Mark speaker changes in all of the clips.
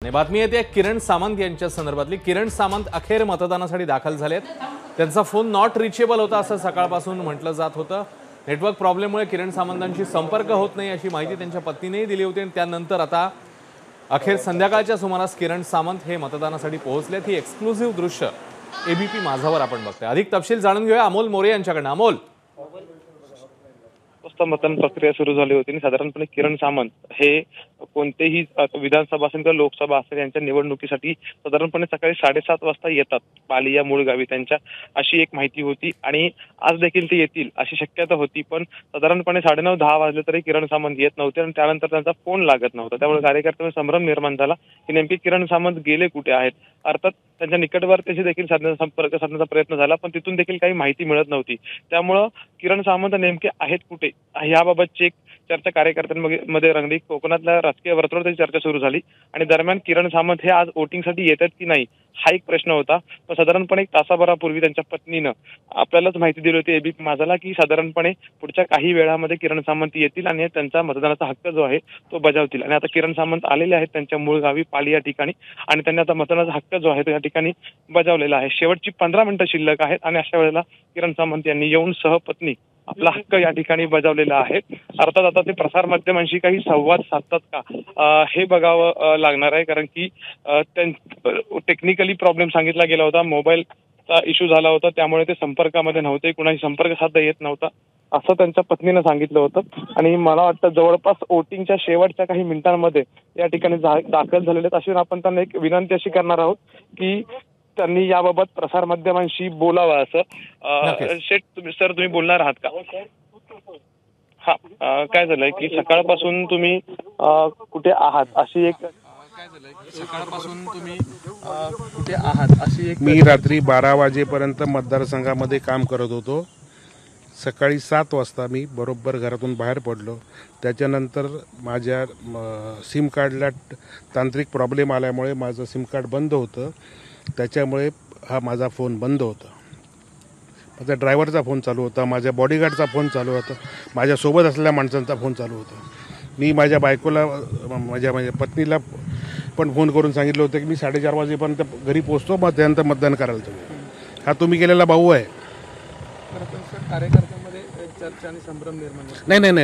Speaker 1: नाही, बातमी येते किरण सामंत यांच्या संदर्भातली। किरण सामंत अखेर मतदानासाठी दाखल झालेत। त्यांचा फोन नॉट रिचेबल होता असं सकाळपासून म्हटलं जात होतं। नेटवर्क प्रॉब्लेममुळे किरण सामंतांशी संपर्क होत नाही अशी माहिती त्यांच्या पत्नीनेही दिली होती। आणि त्यानंतर आता अखेर संध्याकाळच्या सुमारास किरण सामंत हे मतदानासाठी पोहोचलेत। ही एक्सक्लुसिव्ह दृश्य एबीपी माझावर आपण बघतोय। अधिक तपशील जाणून घेऊया अमोल मोरे यांच्याकडून। अमोल,
Speaker 2: मतदान प्रक्रिया सुरू झाली होती आणि साधारणपणे किरण सामंत हे कोणतेही विधानसभा असेल किंवा लोकसभा असेल यांच्या निवडणुकीसाठी साधारणपणे सकाळी 7:30 वाजता येतात पाली या मूळ गावी त्यांच्या, अशी एक माहिती होती। आणि आज देखील ते येतील अशी शक्यता होती, पण साधारणपणे 9:30-10 वाजले तरी किरण सामंत येत नव्हते आणि त्यानंतर त्यांचा फोन लागत नव्हता। त्यामुळे कार्यकर्त्यांमध्ये संभ्रम निर्माण झाला की नेमके किरण सामंत गेले कुठे आहेत। अर्थात त्यांच्या निकटवर्तीशी देखील संपर्क साधण्याचा प्रयत्न झाला, पण तिथून देखील काही माहिती मिळत नव्हती। त्यामुळं किरण सामंत नेमके आहेत कुठे याबाबतची एक चर्चा कार्यकर्त्यांमध्ये रंगली। कोकणातल्या राजकीय वर्तुळात त्याची चर्चा सुरू झाली आणि दरम्यान किरण सामंत हे आज वोटिंगसाठी येतात की नाही हा एक प्रश्न होता। पण साधारणपणे 1 तासाभरापूर्वी त्यांच्या पत्नीनं आपल्यालाच माहिती दिली होती एबीपी माझाला की साधारणपणे पुढच्या काही वेळामध्ये किरण सामंत येतील आणि त्यांचा मतदानाचा हक्क जो आहे तो बजावतील। आणि आता किरण सामंत आलेले आहेत त्यांच्या मूळ गावी पाली या ठिकाणी आणि त्यांनी आता मतदानाचा हक्क जो आहे तो या ठिकाणी बजावलेला आहे। शेवटची 15 मिनिटं शिल्लक आहेत आणि अशा वेळेला किरण सामंत यांनी येऊन सहपत्नी आपला हक्क या ठिकाणी बजावलेला आहे। अर्थात आता ते प्रसार माध्यमांशी काही संवाद साधतात का हे बघावं लागणार आहे, कारण की टेक्निकली प्रॉब्लेम सांगितला गेला होता, मोबाईलचा इश्यू झाला होता, त्यामुळे ते संपर्कामध्ये नव्हते, कुणाशी संपर्क साधता येत नव्हता असं त्यांच्या पत्नीनं सांगितलं होतं। आणि मला वाटतं जवळपास वोटिंगच्या शेवटच्या काही मिनिटांमध्ये या ठिकाणी दाखल झालेले, अशी आपण त्यांना एक विनंती अशी करणार आहोत की त्यांनी याबाबत प्रसार माध्यमांशी बोलावं असं। शेठ तुम्ही बोलणार आहात का? हा, काय झालंय की सकाळपासून तुम्ही कुठे आहात अशी एक
Speaker 3: मी रात्री 12 वाजेपर्यंत मतदारसंघामध्ये काम करत होतो। सकाळी 7 वाजता मी बरोबर घरातून बाहेर पडलो। त्याच्यानंतर माझ्या सिम कार्डला तांत्रिक प्रॉब्लेम आल्यामुळे माझं सिम कार्ड बंद होतं, त्याच्यामुळे हा माझा फोन बंद होता। माझ्या ड्रायव्हरचा फोन चालू होता, माझ्या बॉडीगार्डचा फोन चालू होता, माझ्यासोबत असलेल्या माणसांचा फोन चालू होता। मी माझ्या बायकोला माझ्या पत्नीला पण फोन करून सांगितलं होतं की मी 4:30 वाजेपर्यंत घरी पोहोचतो, मग त्यानंतर मतदान करायला तुम्ही। हा तुम्ही केलेला भाऊ आहे।
Speaker 4: कार्यकर्त्यांमध्ये चर्चा आणि संभ्रम निर्माण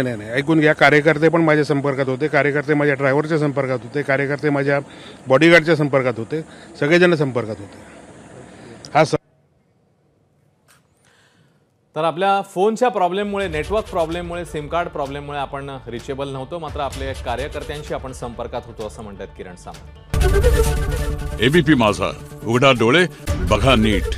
Speaker 3: नाही, ऐकून घ्या। कार्यकर्ते पण माझ्या संपर्कात होते, कार्यकर्ते माझ्या ड्रायव्हरच्या संपर्कात होते, कार्यकर्ते माझ्या बॉडीगार्डच्या संपर्कात होते, सगळेजण संपर्कात होते। हा
Speaker 1: तर आपल्या फोनच्या प्रॉब्लेममुळे, नेटवर्क प्रॉब्लेममुळे, सिम कार्ड प्रॉब्लेममुळे आपण रिचेबल नव्हतो, मात्र आपल्या कार्यकर्त्यांशी आपण संपर्कात होतो असं म्हणतात किरण सामंत।
Speaker 5: एबीपी माझा, उघडा डोळे बघा नीट।